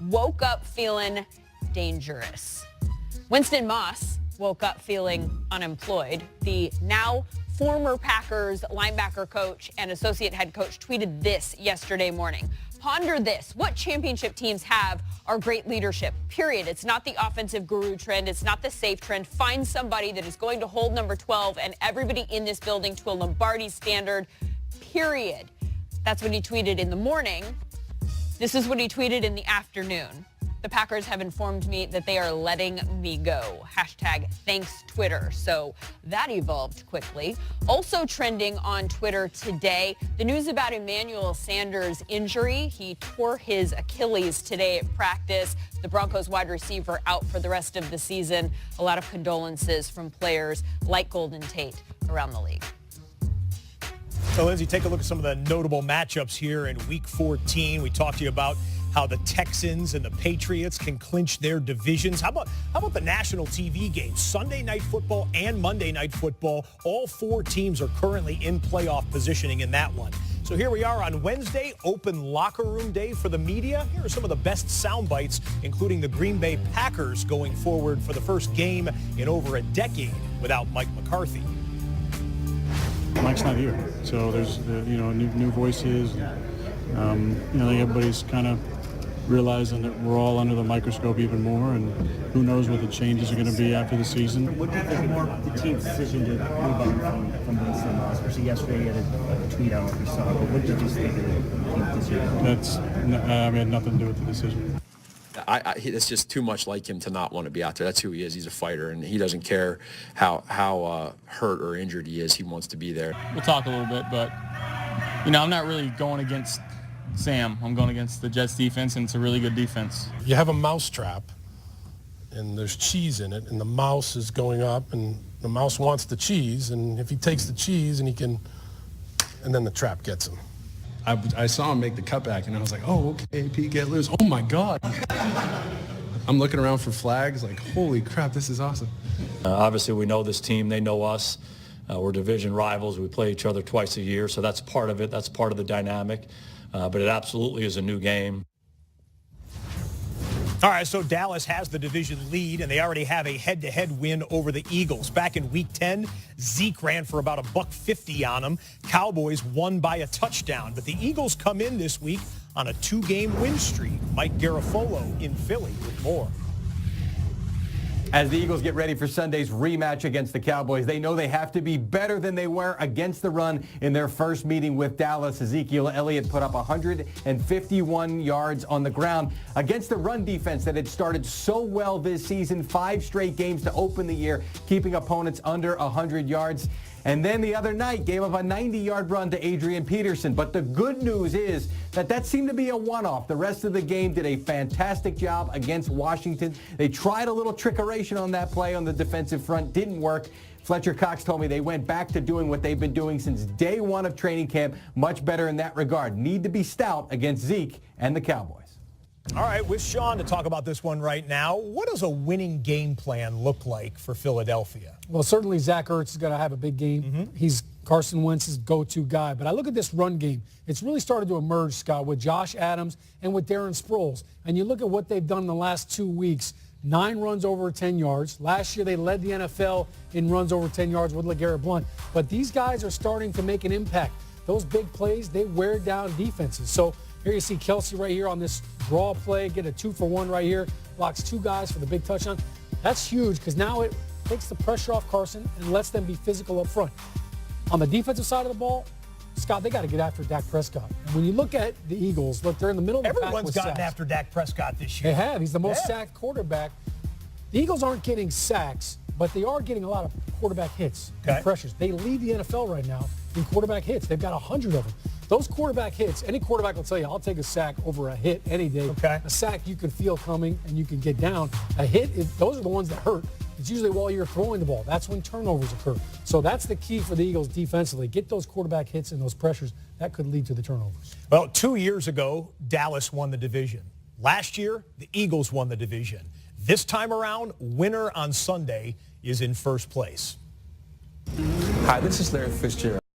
woke up feeling dangerous. Winston Moss woke up feeling unemployed. The now former Packers linebacker coach and associate head coach tweeted this yesterday morning. Ponder this. What championship teams have are great leadership, period. It's not the offensive guru trend. It's not the safe trend. Find somebody that is going to hold number 12 and everybody in this building to a Lombardi standard, period. That's what he tweeted in the morning. This is what he tweeted in the afternoon. The Packers have informed me that they are letting me go. Hashtag thanks Twitter. So that evolved quickly. Also trending on Twitter today, the news about Emmanuel Sanders' injury. He tore his Achilles today at practice. The Broncos wide receiver out for the rest of the season. A lot of condolences from players like Golden Tate around the league. So, Lindsay, take a look at some of the notable matchups here in Week 14. We talked to you about how the Texans and the Patriots can clinch their divisions. How about the national TV games? Sunday Night Football and Monday Night Football. All four teams are currently in playoff positioning in that one. So here we are on Wednesday, open locker room day for the media. Here are some of the best sound bites, including the Green Bay Packers going forward for the first game in over a decade without Mike McCarthy. Mike's not here, so there's new voices. I think everybody's kind of realizing that we're all under the microscope even more, and who knows what the changes are going to be after the season. What do you think of the team's decision to move on from Winston Moss? Especially yesterday, you had a tweet, I don't know if you saw, but what did you think of the team's decision? It had nothing to do with the decision. It's just too much like him to not want to be out there. That's who he is. He's a fighter, and he doesn't care how hurt or injured he is. He wants to be there. We'll talk a little bit, but, I'm not really going against Sam. I'm going against the Jets defense, and it's a really good defense. You have a mouse trap, and there's cheese in it, and the mouse is going up, and the mouse wants the cheese, and if he takes the cheese, and then the trap gets him. I saw him make the cutback, and I was like, oh, okay, Pete, get loose. Oh, my God. I'm looking around for flags like, holy crap, this is awesome. Obviously, we know this team. They know us. We're division rivals. We play each other twice a year, so that's part of it. That's part of the dynamic. But it absolutely is a new game. All right, so Dallas has the division lead, and they already have a head-to-head win over the Eagles. Back in Week 10, Zeke ran for about $150 on them. Cowboys won by a touchdown, but the Eagles come in this week on a 2-game win streak. Mike Garafolo in Philly with more. As the Eagles get ready for Sunday's rematch against the Cowboys, they know they have to be better than they were against the run in their first meeting with Dallas. Ezekiel Elliott put up 151 yards on the ground against the run defense that had started so well this season. 5 straight games to open the year, keeping opponents under 100 yards. And then the other night gave up a 90-yard run to Adrian Peterson. But the good news is that seemed to be a one-off. The rest of the game did a fantastic job against Washington. They tried a little trickeration on that play on the defensive front. Didn't work. Fletcher Cox told me they went back to doing what they've been doing since day one of training camp. Much better in that regard. Need to be stout against Zeke and the Cowboys. All right, with Sean to talk about this one right now. What does a winning game plan look like for Philadelphia? Well, certainly Zach Ertz is going to have a big game. He's Carson Wentz's go-to guy. But I look at this run game. It's really started to emerge, Scott, with Josh Adams and with Darren Sproles. And you look at what they've done in the last 2 weeks. 9 runs over 10 yards. Last year, they led the NFL in runs over 10 yards with LeGarrette Blount. But these guys are starting to make an impact. Those big plays, they wear down defenses. So here you see Kelsey right here on this draw play, get a 2-for-1 right here, blocks 2 guys for the big touchdown. That's huge because now it takes the pressure off Carson and lets them be physical up front. On the defensive side of the ball, Scott, they got to get after Dak Prescott. And when you look at the Eagles, look, they're in the middle of the pack with Everyone's sacks. gotten after Dak Prescott this year. They have. He's the most sacked quarterback. The Eagles aren't getting sacks, but they are getting a lot of quarterback hits and pressures. They lead the NFL right now in quarterback hits. They've got 100 of them. Those quarterback hits, any quarterback will tell you, I'll take a sack over a hit any day. A sack you can feel coming and you can get down. A hit, those are the ones that hurt. It's usually while you're throwing the ball. That's when turnovers occur. So that's the key for the Eagles defensively. Get those quarterback hits and those pressures. That could lead to the turnovers. Well, 2 years ago, Dallas won the division. Last year, the Eagles won the division. This time around, winner on Sunday is in first place. Hi, this is Larry Fitzgerald.